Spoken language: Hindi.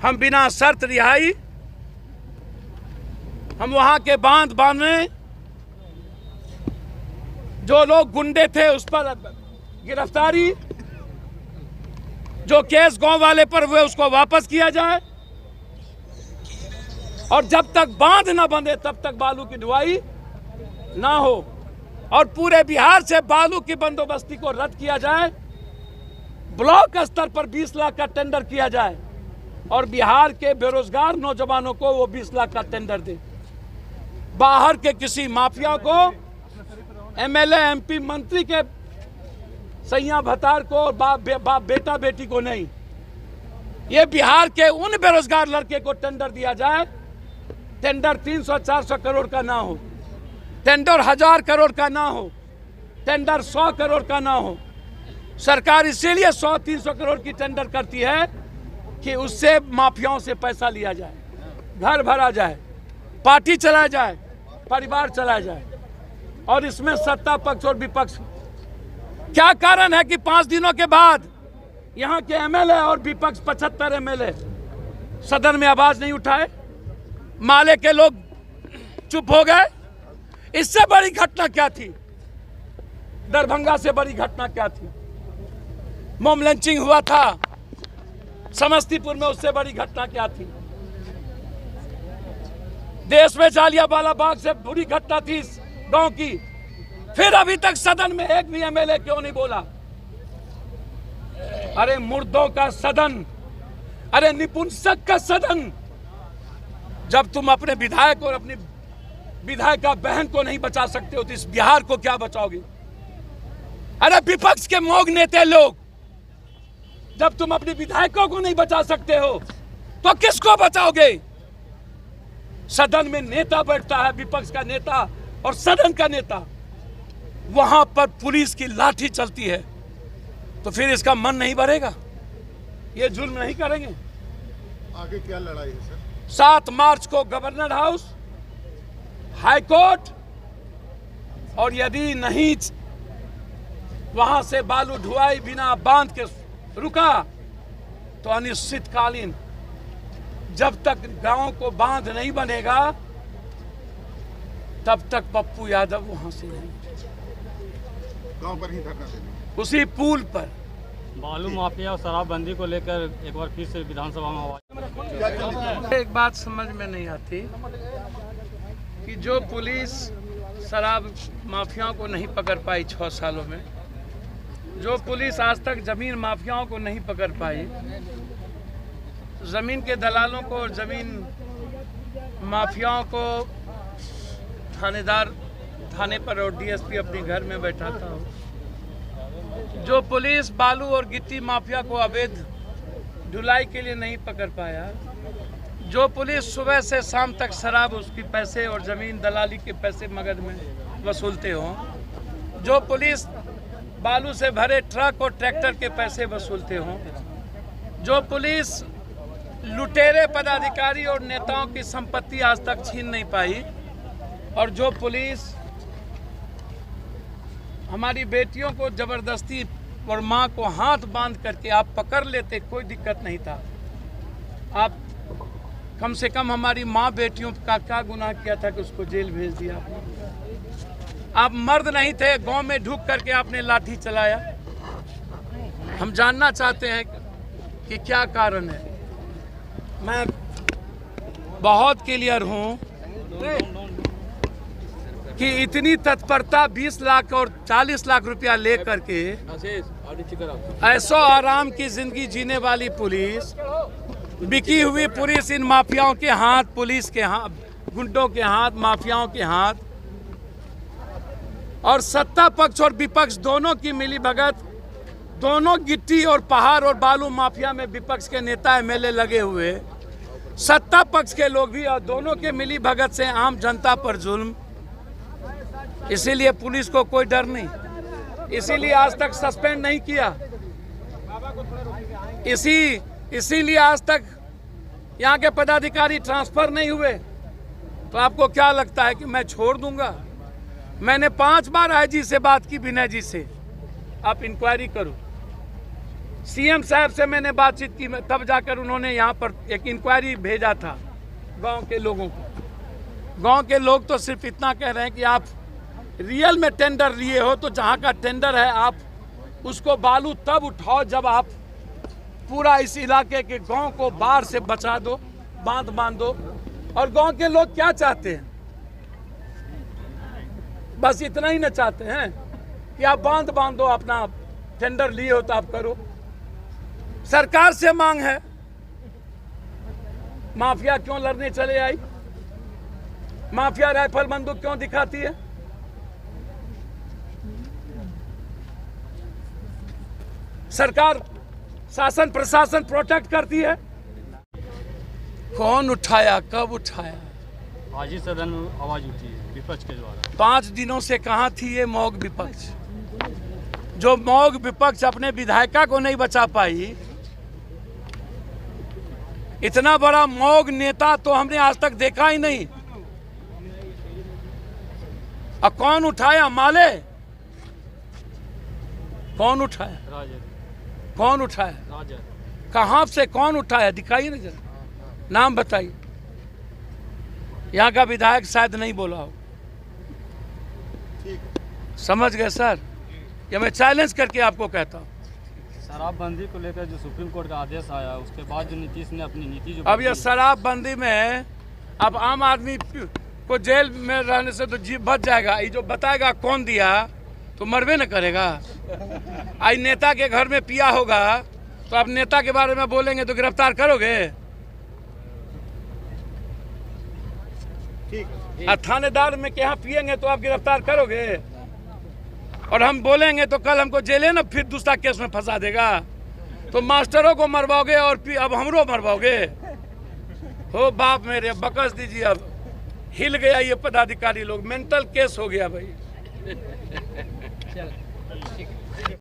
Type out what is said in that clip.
हम बिना शर्त रिहाई, हम वहां के बांध बांधने, जो लोग गुंडे थे उस पर गिरफ्तारी, जो केस गांव वाले पर हुए उसको वापस किया जाए, और जब तक बांध ना बंधे तब तक बालू की ढुलाई ना हो, और पूरे बिहार से बालू की बंदोबस्ती को रद्द किया जाए। ब्लॉक स्तर पर 20 लाख का टेंडर किया जाए और बिहार के बेरोजगार नौजवानों को वो 20 लाख का टेंडर दे। बाहर के किसी माफिया को, एमएलए एमपी मंत्री के सैया भतार को, बाप बेटा बेटी को नहीं। ये बिहार के उन बेरोजगार लड़के को टेंडर दिया जाए। टेंडर 300-400 करोड़ का ना हो, टेंडर 1000 करोड़ का ना हो, टेंडर 100 करोड़ का ना हो। सरकार इसीलिए 100-300 करोड़ की टेंडर करती है कि उससे माफियाओं से पैसा लिया जाए, घर भरा जाए, पार्टी चलाया जाए, परिवार चलाया जाए। और इसमें सत्ता पक्ष और विपक्ष, क्या कारण है कि 5 दिनों के बाद यहाँ के एमएलए और विपक्ष 75 एमएलए सदन में आवाज नहीं उठाए? माले के लोग चुप हो गए। इससे बड़ी घटना क्या थी? दरभंगा से बड़ी घटना क्या थी? मोम लंचिंग हुआ था समस्तीपुर में, उससे बड़ी घटना क्या थी? देश में जालियांवाला बाग से बुरी घटना थी इस गांव की। फिर अभी तक सदन में एक भी एमएलए क्यों नहीं बोला? अरे मुर्दों का सदन, अरे निपुंसक का सदन। जब तुम अपने विधायक और अपनी विधायिका बहन को नहीं बचा सकते हो तो इस बिहार को क्या बचाओगे? अरे विपक्ष के मोग नेता लोग, जब तुम अपने विधायकों को नहीं बचा सकते हो तो किसको बचाओगे? सदन में नेता बैठता है, विपक्ष का नेता और सदन का नेता, वहां पर पुलिस की लाठी चलती है, तो फिर इसका मन नहीं भरेगा? ये जुल्म नहीं करेंगे? आगे क्या लड़ाई है सर? 7 मार्च को गवर्नर हाउस, हाई कोर्ट, और यदि नहीं वहां से बालू ढुलाई बिना बांध के रुका तो अनिश्चितकालीन, जब तक गांव को बांध नहीं बनेगा तब तक पप्पू यादव वहां से नहीं, गांव पर ही धरना देंगे, उसी पुल पर। बालू माफिया और शराबबंदी को लेकर एक बार फिर से विधानसभा में आवाज। एक बात समझ में नहीं आती कि जो पुलिस शराब माफियाओं को नहीं पकड़ पाई 6 सालों में, जो पुलिस आज तक जमीन माफियाओं को नहीं पकड़ पाई, जमीन के दलालों को और जमीन माफियाओं को थानेदार थाने पर और डीएसपी अपने घर में बैठाता हो, जो पुलिस बालू और गिट्टी माफिया को अवैध ढुलाई के लिए नहीं पकड़ पाया, जो पुलिस सुबह से शाम तक शराब उसकी पैसे और जमीन दलाली के पैसे मगध में वसूलते हो, जो पुलिस बालू से भरे ट्रक और ट्रैक्टर के पैसे वसूलते हो, जो पुलिस लुटेरे पदाधिकारी और नेताओं की संपत्ति आज तक छीन नहीं पाई, और जो पुलिस हमारी बेटियों को जबरदस्ती और मां को हाथ बांध करके आप पकड़ लेते, कोई दिक्कत नहीं था। आप कम से कम हमारी मां बेटियों का क्या गुनाह किया था कि उसको जेल भेज दिया? आप मर्द नहीं थे, गांव में ढूक करके आपने लाठी चलाया। हम जानना चाहते हैं कि क्या कारण है। मैं बहुत क्लियर हूं कि इतनी तत्परता 20 लाख और 40 लाख रुपया ले करके ऐसो आराम की जिंदगी जीने वाली पुलिस, बिकी हुई पुलिस इन माफियाओं के हाथ, पुलिस के हाथ, गुंडों के हाथ, माफियाओं के हाथ, और सत्ता पक्ष और विपक्ष दोनों की मिली भगत, दोनों गिट्टी और पहाड़ और बालू माफिया में विपक्ष के नेता एमएलए लगे हुए, सत्ता पक्ष के लोग भी, और दोनों के मिली भगत से आम जनता पर जुल्म। इसीलिए पुलिस को कोई डर नहीं, इसीलिए आज तक सस्पेंड नहीं किया, इसीलिए आज तक यहाँ के पदाधिकारी ट्रांसफर नहीं हुए। तो आपको क्या लगता है कि मैं छोड़ दूंगा? मैंने 5 बार आईजी से बात की, विनय जी से, आप इंक्वायरी करो। सीएम साहब से मैंने बातचीत की, तब जाकर उन्होंने यहाँ पर एक इंक्वायरी भेजा था गांव के लोगों को। गांव के लोग तो सिर्फ इतना कह रहे हैं कि आप रियल में टेंडर लिए हो तो जहाँ का टेंडर है आप उसको बालू तब उठाओ जब आप पूरा इस इलाके के गांव को बाढ़ से बचा दो, बांध दो। और गांव के लोग क्या चाहते हैं? बस इतना ही न चाहते हैं कि आप बांध दो, अपना टेंडर लिए हो तो आप करो। सरकार से मांग है, माफिया क्यों लड़ने चले आई? माफिया राइफल बंदूक क्यों दिखाती है? सरकार शासन प्रशासन प्रोटेक्ट करती है। कौन उठाया, कब उठाया? आज ही सदन में आवाज उठी है विपक्ष के द्वारा। 5 दिनों से कहां थी ये मौग विपक्ष? जो मौग विपक्ष अपने विधायिका को नहीं बचा पाई, इतना बड़ा मौग नेता तो हमने आज तक देखा ही नहीं। और कौन उठाया? माले। कौन उठाया? राजद। कौन उठाया? राजद। कहां से कौन उठाया? दिखाइए ना जरा, नाम बताइए। यहाँ का विधायक शायद नहीं बोला हो। समझ गए सर? ये मैं चैलेंज करके आपको कहता हूँ। शराबबंदी को लेकर जो सुप्रीम कोर्ट का आदेश आया, उसके बाद जो नीतीश ने अपनी नीति जो अब ये शराबबंदी में अब आम आदमी को जेल में रहने से तो जी बच जाएगा। ये जो बताएगा कौन दिया तो मरबे न करेगा। आज नेता के घर में पिया होगा तो आप नेता के बारे में बोलेंगे तो गिरफ्तार करोगे? थानेदार में के यहाँ पियेंगे तो आप गिरफ्तार करोगे? और हम बोलेंगे तो कल हमको जेले ना फिर दूसरा केस में फंसा देगा। तो मास्टरों को मरवाओगे और अब हमरो मरवाओगे? हो बाप मेरे, बकस दीजिए। अब हिल गया ये पदाधिकारी लोग, मेंटल केस हो गया भाई।